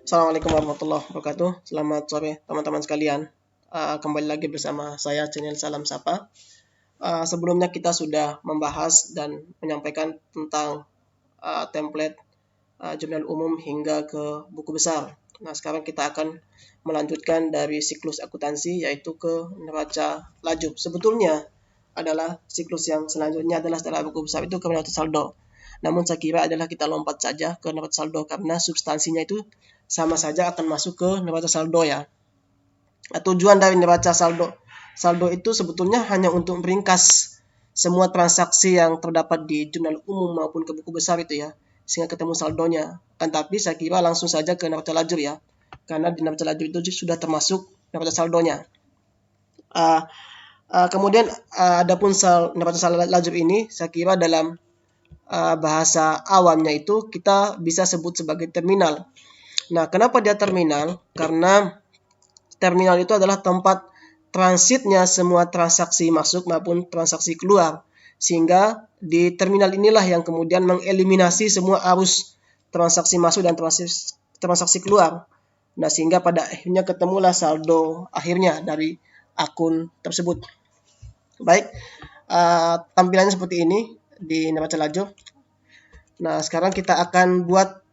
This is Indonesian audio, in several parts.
Assalamualaikum warahmatullahi wabarakatuh. Selamat sore teman-teman sekalian. Kembali lagi bersama saya channel Salam Sapa. Sebelumnya kita sudah membahas dan menyampaikan tentang template jurnal umum hingga ke buku besar. Nah, sekarang kita akan melanjutkan dari siklus akuntansi yaitu ke neraca laju. Sebetulnya adalah siklus yang selanjutnya adalah setelah buku besar itu ke neraca saldo. Namun saya kira adalah kita lompat saja ke neraca saldo karena substansinya itu sama saja akan masuk ke neraca saldo ya. Tujuan dari neraca saldo itu sebetulnya hanya untuk meringkas semua transaksi yang terdapat di jurnal umum maupun ke buku besar itu ya, sehingga ketemu saldonya. Tapi saya kira langsung saja ke neraca lajur ya, karena di neraca lajur itu sudah termasuk neraca saldonya. Kemudian adapun neraca lajur ini saya kira dalam bahasa awamnya itu kita bisa sebut sebagai terminal. Nah, kenapa dia terminal? Karena terminal itu adalah tempat transitnya semua transaksi masuk maupun transaksi keluar. Sehingga di terminal inilah yang kemudian mengeliminasi semua arus transaksi masuk dan transaksi keluar. Nah, sehingga pada akhirnya ketemulah saldo akhirnya dari akun tersebut. Baik, tampilannya seperti ini di neraca lajur. Nah, sekarang kita akan buat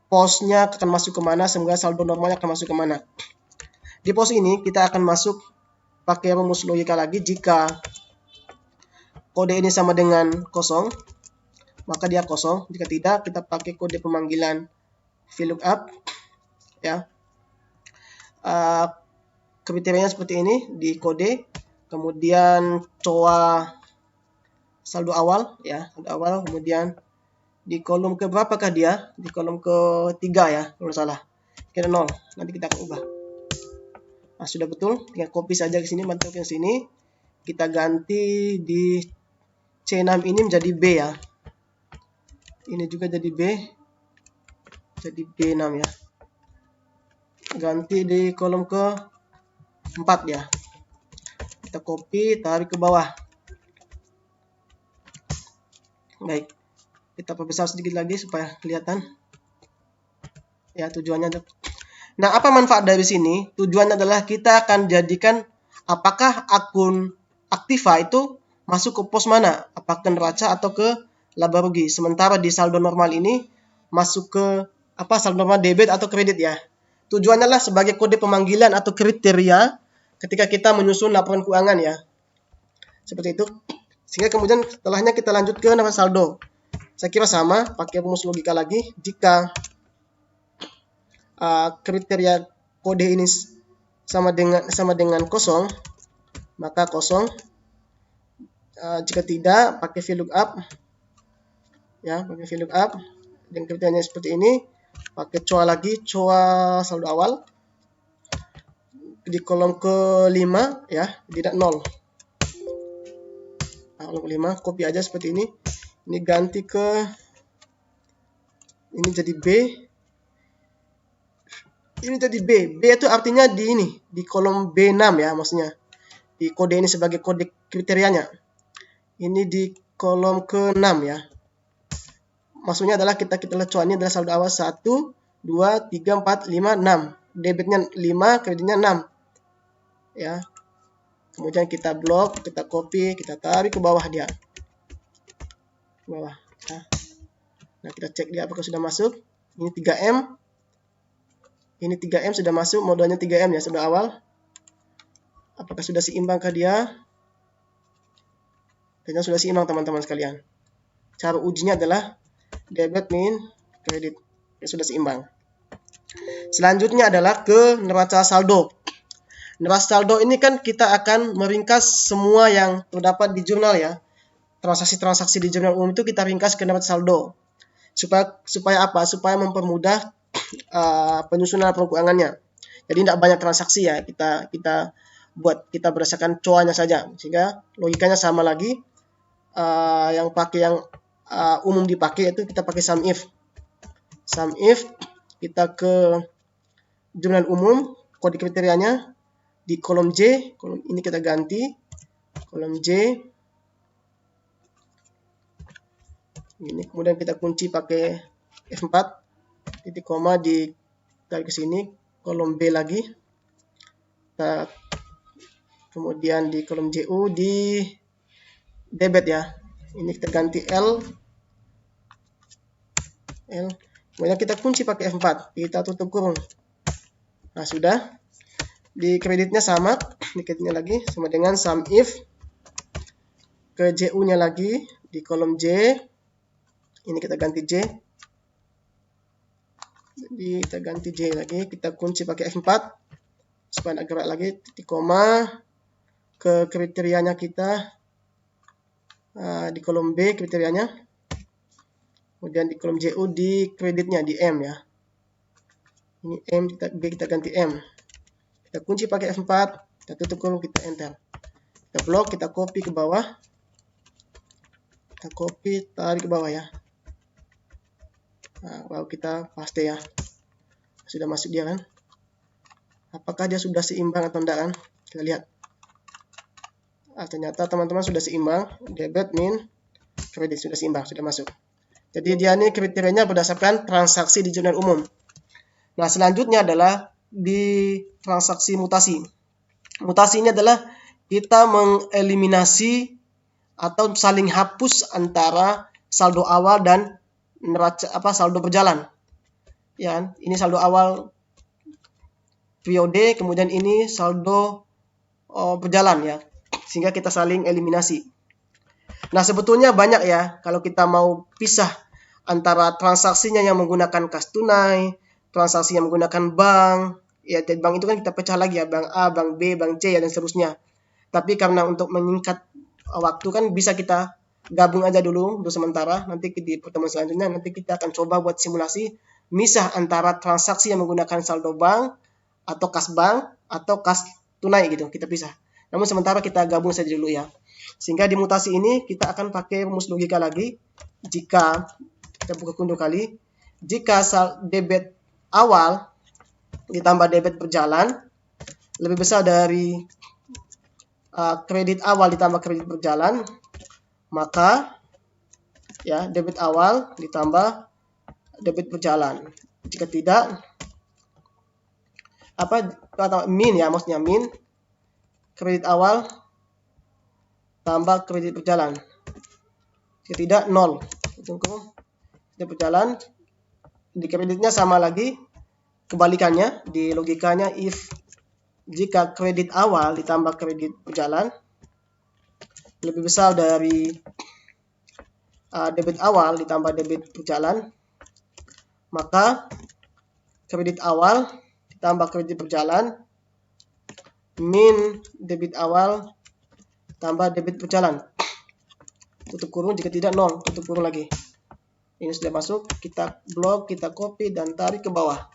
posnya akan masuk kemana, semoga saldo normalnya akan masuk kemana. Di pos ini kita akan masuk pakai rumus logika lagi. Jika kode ini sama dengan kosong, maka dia kosong. Jika tidak, kita pakai kode pemanggilan VLOOKUP ya. Kriterianya seperti ini di kode, kemudian coa saldo awal ya, saldo awal, kemudian di kolom ke berapakah dia? Di kolom ketiga ya, kalau salah. Kira 0. Nanti kita akan ubah. Nah, sudah betul. Tinggal copy saja ke sini, mantul ke sini. Kita ganti di C6 ini menjadi B ya. Ini juga jadi B. Jadi B6 ya. Ganti di kolom ke 4 ya. Kita copy, tarik ke bawah. Baik. Kita perbesar sedikit lagi supaya kelihatan. Ya, tujuannya. Nah, apa manfaat dari sini? Tujuannya adalah kita akan jadikan apakah akun Aktiva itu masuk ke pos mana? Apakah neraca atau ke laba rugi? Sementara di saldo normal ini masuk ke saldo normal debit atau kredit ya. Tujuannya adalah sebagai kode pemanggilan atau kriteria ketika kita menyusun laporan keuangan ya. Seperti itu. Sehingga kemudian setelahnya kita lanjut ke neraca saldo. Saya kira sama, pakai rumus logika lagi. Jika kriteria kode ini sama dengan kosong, maka kosong. Jika tidak, pakai VLOOKUP ya, pakai VLOOKUP dan kriterianya seperti ini. Pakai coa lagi, coa saldo awal di kolom ke-5 ya, tidak 0. Kolom ke-5, copy aja seperti ini. Ini ganti ke ini jadi B. Ini jadi B. B itu artinya di ini, di kolom B6 ya maksudnya. Di kode ini sebagai kode kriterianya. Ini di kolom ke-6 ya. Maksudnya adalah kita lihat coa ini adalah saldo awal 1, 2, 3, 4, 5, 6. Debitnya 5, kreditnya 6. Ya. Kemudian kita blok, kita copy, kita tarik ke bawah dia. Ke bawah. Ya. Nah, kita cek dia apakah sudah masuk. Ini 3M. Ini 3M sudah masuk, modalnya 3M ya, sudah awal. Apakah sudah seimbangkah dia? Kayaknya sudah seimbang teman-teman sekalian. Cara ujinya adalah debit min kredit. Ya, sudah seimbang. Selanjutnya adalah ke neraca saldo. Neraca saldo ini kan kita akan meringkas semua yang terdapat di jurnal ya. Transaksi-transaksi di jurnal umum itu kita ringkas ke neraca saldo. Supaya apa? Supaya mempermudah penyusunan laporan keuangannya. Jadi tidak banyak transaksi ya, kita berdasarkan coanya saja, sehingga logikanya sama lagi. Yang umum dipakai itu kita pakai sum if kita ke jurnal umum, kode kriterianya di kolom J, kolom ini kita ganti kolom J ini, kemudian kita kunci pakai F4 titik koma di tarik ke sini, kolom B lagi. Nah, kemudian di kolom JU di debit ya. Ini kita ganti L. Kemudian kita kunci pakai F4. Kita tutup kurung. Nah, sudah. Di kreditnya sama. Di kreditnya lagi sama dengan sum if. Ke JU-nya lagi di kolom J. Ini kita ganti J. Jadi kita ganti J lagi. Kita kunci pakai F4. Supaya agak gerak lagi. Titik koma. Ke kriterianya kita. Di kolom B kriterianya. Kemudian di kolom JU di kreditnya di M ya. Ini M, B kita ganti M. Kita kunci pakai F4, kita tutup kurung, kita enter. Kita blok, kita copy ke bawah. Kita copy, tarik ke bawah ya. Nah, lalu kita paste ya. Sudah masuk dia kan. Apakah dia sudah seimbang atau enggak kan? Kita lihat. Ternyata teman-teman sudah seimbang. Debit, min, kredit sudah seimbang, sudah masuk. Jadi dia ini kriterianya berdasarkan transaksi di jurnal umum. Nah, selanjutnya adalah di transaksi mutasi. Mutasi ini adalah kita mengeliminasi atau saling hapus antara saldo awal dan neraca saldo berjalan. Ya, ini saldo awal periode, kemudian ini saldo berjalan ya. Sehingga kita saling eliminasi. Nah, sebetulnya banyak ya kalau kita mau pisah antara transaksinya yang menggunakan kas tunai, transaksi yang menggunakan bank, ya dari bank itu kan kita pecah lagi ya, bank A, bank B, bank C, ya, dan seterusnya. Tapi karena untuk menyingkat waktu kan bisa kita gabung aja dulu untuk sementara. Nanti di pertemuan selanjutnya nanti kita akan coba buat simulasi misah antara transaksi yang menggunakan saldo bank atau kas bank atau kas tunai gitu, kita pisah. Namun sementara kita gabung saja dulu ya. Sehingga di mutasi ini kita akan pakai rumus logika lagi. Jika kita buka kunduh kali, jika debit awal ditambah debit berjalan lebih besar dari kredit awal ditambah kredit berjalan, maka ya debit awal ditambah debit berjalan. Jika tidak, atau min ya, maksudnya min kredit awal tambah kredit berjalan. Jika tidak, 0. Kredit berjalan, di kreditnya sama lagi, kebalikannya di logikanya if jika kredit awal ditambah kredit berjalan lebih besar dari debit awal ditambah debit berjalan, maka kredit awal ditambah kredit berjalan min debit awal tambah debit berjalan. Tutup kurung, jika tidak 0, tutup kurung lagi. Ini sudah masuk, kita blok, kita copy dan tarik ke bawah.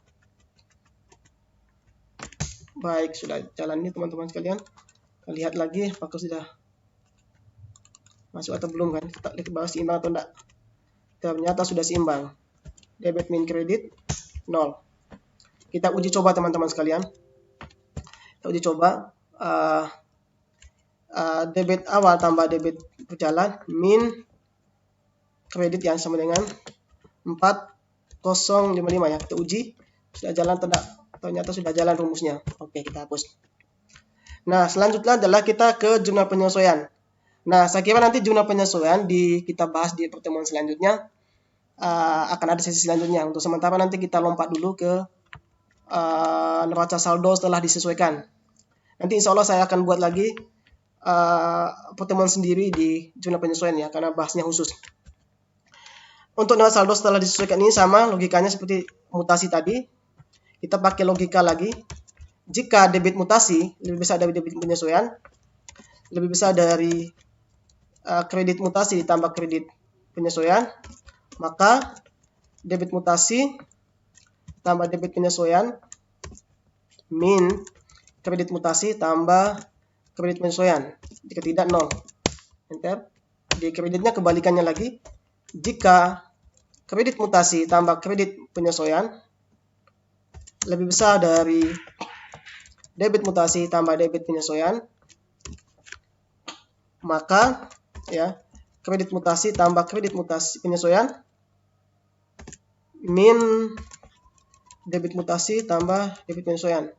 Baik, sudah jalan ini teman-teman sekalian. Kita lihat lagi apakah sudah masuk atau belum kan. Kita lihat ke bawah seimbang atau enggak. Ternyata sudah seimbang. Debit min kredit 0. Kita uji coba teman-teman sekalian. Kita uji coba debit awal tambah debit berjalan min kredit yang sama dengan 4055 ya. Kita uji sudah jalan atau tidak. Ternyata sudah jalan rumusnya. Oke, kita hapus. Nah, selanjutnya adalah kita ke jurnal penyesuaian. Nah, saya kira nanti jurnal penyesuaian kita bahas di pertemuan selanjutnya. Akan ada sesi selanjutnya. Untuk sementara nanti kita lompat dulu ke neraca saldo setelah disesuaikan. Nanti insya Allah saya akan buat lagi pertemuan sendiri di jurnal penyesuaian ya, karena bahasnya khusus. Untuk neraca saldo setelah disesuaikan ini sama logikanya seperti mutasi tadi. Kita pakai logika lagi. Jika debit mutasi lebih besar dari debit penyesuaian, lebih besar dari kredit mutasi ditambah kredit penyesuaian, maka debit mutasi tambah debit penyesuaian min kredit mutasi tambah kredit penyesuaian. Jika tidak 0. Enter. Di kreditnya kebalikannya lagi. Jika kredit mutasi tambah kredit penyesuaian lebih besar dari debit mutasi tambah debit penyesuaian, maka ya kredit mutasi tambah kredit mutasi penyesuaian min debit mutasi tambah debit penyesuaian.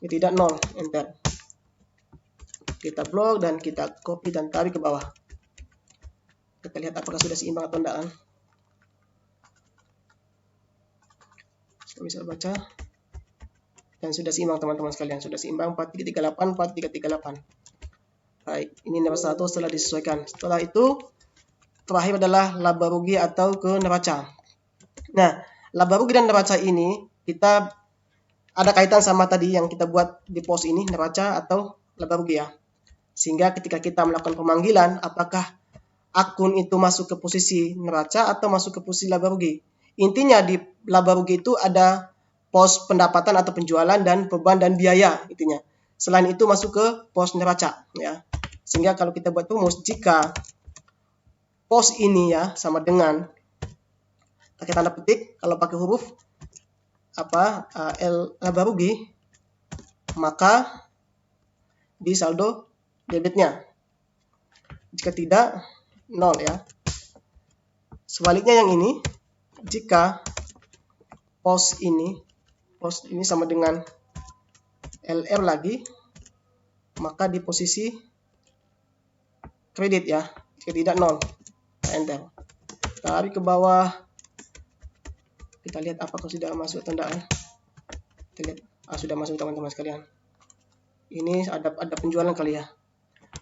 Tidak 0, enter. Kita blok dan kita copy dan tarik ke bawah. Kita lihat apakah sudah seimbang atau tidak kan. Saya bisa baca. Dan sudah seimbang teman-teman sekalian. Sudah seimbang 4338, 4338. Baik, ini neraca 1 setelah disesuaikan. Setelah itu, terakhir adalah laba rugi atau ke neraca. Nah, laba rugi dan neraca ini kita ada kaitan sama tadi yang kita buat di pos ini, neraca atau laba rugi ya. Sehingga ketika kita melakukan pemanggilan, apakah akun itu masuk ke posisi neraca atau masuk ke posisi laba rugi. Intinya di laba rugi itu ada pos pendapatan atau penjualan dan beban dan biaya intinya. Selain itu masuk ke pos neraca ya. Sehingga kalau kita buat rumus, jika pos ini ya sama dengan pakai tanda petik, kalau pakai huruf laba rugi, maka di saldo debitnya. Jika tidak, 0 ya. Sebaliknya yang ini, jika pos ini sama dengan LR lagi, maka di posisi kredit ya. Jika tidak 0, enter. Tarik ke bawah. Kita lihat apakah sudah masuk atau tidak. Kita lihat, sudah masuk teman-teman sekalian. Ini ada penjualan kali ya.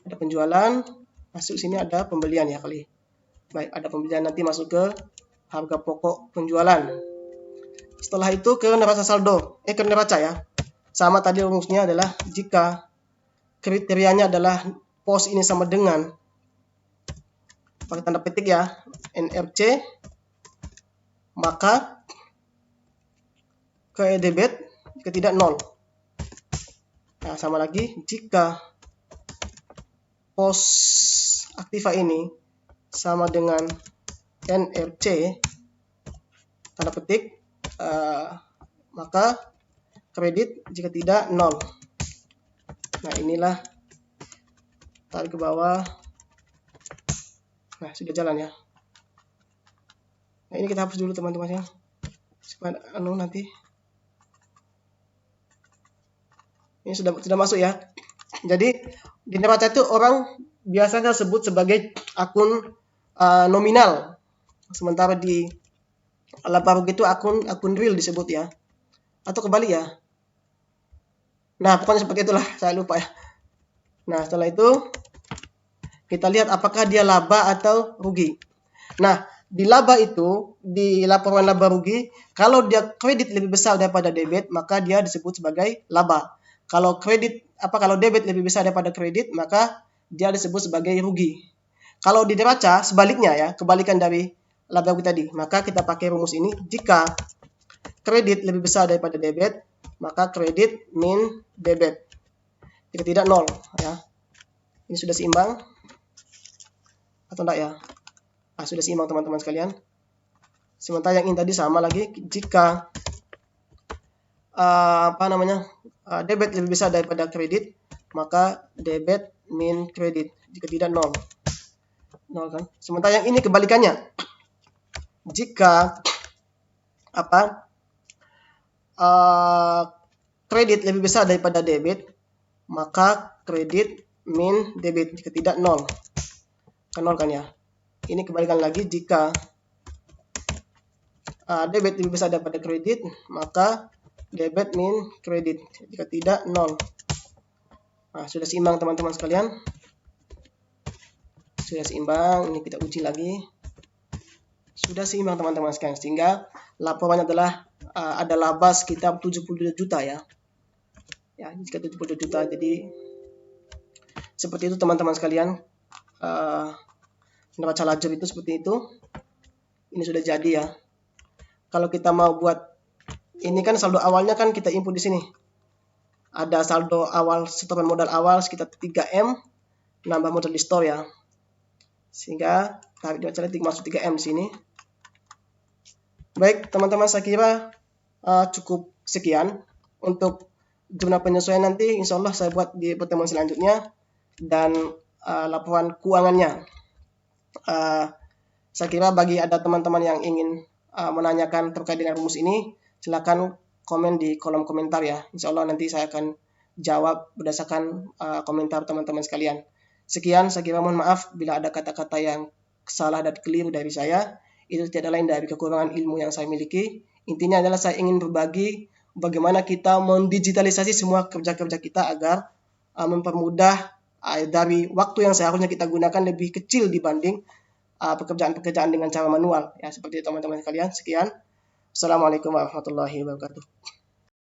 Ada penjualan, masuk sini ada pembelian ya kali. Baik, ada pembelian nanti masuk ke harga pokok penjualan. Setelah itu ke neraca saldo, ke neraca ya. Sama tadi rumusnya adalah jika kriterianya adalah pos ini sama dengan pakai tanda petik ya, NRC, maka ke debit, jika tidak 0. Nah, sama lagi jika pos aktiva ini sama dengan NRC, tanda petik, maka kredit, jika tidak 0. Nah, inilah tarik ke bawah. Nah, sudah jalan ya. Nah, ini kita hapus dulu teman-teman ya. Supaya nanti. Ini sudah masuk ya. Jadi di neraca itu orang biasanya sebut sebagai akun nominal. Sementara di laba rugi itu akun real disebut ya. Atau kembali ya. Nah, pokoknya seperti itulah, saya lupa ya. Nah, setelah itu kita lihat apakah dia laba atau rugi. Nah, di laba itu, di laporan laba rugi, kalau dia kredit lebih besar daripada debit, maka dia disebut sebagai laba. Kalau debit lebih besar daripada kredit, maka dia disebut sebagai rugi. Kalau di neraca, sebaliknya ya, kebalikan dari laba rugi tadi, maka kita pakai rumus ini, jika kredit lebih besar daripada debit, maka kredit min debit. Jika tidak 0 ya. Ini sudah seimbang atau enggak ya? Sudah seimbang teman-teman sekalian. Sementara yang ini tadi sama lagi, jika debit lebih besar daripada kredit, maka debit min kredit. Jika tidak 0. 0 kan? Sementara yang ini kebalikannya. Jika kredit lebih besar daripada debit, maka kredit min debit. Jika tidak 0. Kan 0 kan ya? Ini kebalikan lagi, jika debit lebih besar daripada kredit, maka debit min kredit. Jika tidak 0. Nah, sudah seimbang teman-teman sekalian. Sudah seimbang. Ini kita uji lagi. Sudah seimbang teman-teman sekalian. Sehingga laporannya adalah ada laba sekitar 72 juta ya. Ya, jika 72 juta. Jadi seperti itu teman-teman sekalian. Neraca lajur itu seperti itu. Ini sudah jadi ya. Kalau kita mau buat ini kan saldo awalnya kan kita input di sini. Ada saldo awal setoran modal awal sekitar 3M, nambah modal di store ya. Sehingga tarik di masuk 3M di sini. Baik, teman-teman, saya kira cukup sekian untuk jumlah penyesuaian. Nanti insya Allah saya buat di pertemuan selanjutnya dan laporan keuangannya. Saya kira bagi ada teman-teman yang ingin menanyakan terkait dengan rumus ini, silakan komen di kolom komentar ya. Insya Allah nanti saya akan jawab berdasarkan komentar teman-teman sekalian. Sekian, saya kira mohon maaf bila ada kata-kata yang salah dan keliru dari saya. Itu tidak lain dari kekurangan ilmu yang saya miliki. Intinya adalah saya ingin berbagi bagaimana kita mendigitalisasi semua kerja-kerja kita agar mempermudah dari waktu yang seharusnya kita gunakan lebih kecil dibanding pekerjaan-pekerjaan dengan cara manual. Ya, seperti itu teman-teman sekalian. Sekian. Assalamualaikum warahmatullahi wabarakatuh.